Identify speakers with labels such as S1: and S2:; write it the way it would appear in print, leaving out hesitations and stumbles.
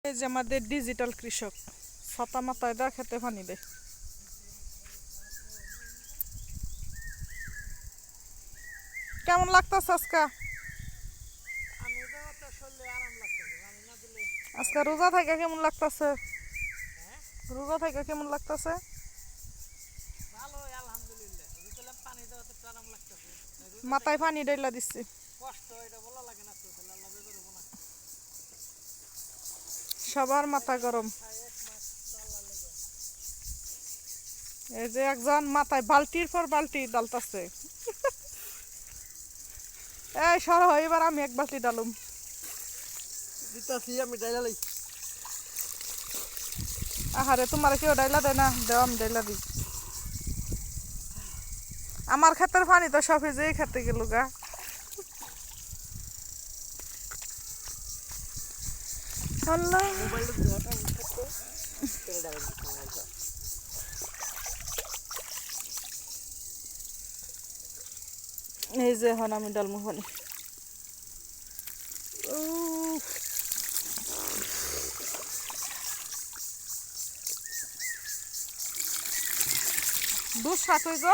S1: এই যে আমাদের ডিজিটাল কৃষক ছাতা মাথায় দেয় খেতে পানি দেয়। কেমন লাগতেছে আজকে? আজকে রোজা থেকে কেমন লাগতেছে? রোজা থেকে কেমন লাগতেছে? মাথায় পানি ডাইলা দিচ্ছি। সবার মাথা গরম। এই যে একজন মাথায় বালতির পর বালতি ডালতাছে। এই সর, এবার আমি এক বালতি ডালুম। আহারে, তোমার কেউ ডাইলা দেয় না? দেও, আমি ডাইলা দিই। আমার ক্ষেতের পানি তো সব যেই খেতে গেল গা। এই যে এখন আমি ডালমু পানি। দুধ শাক হয়ে গো।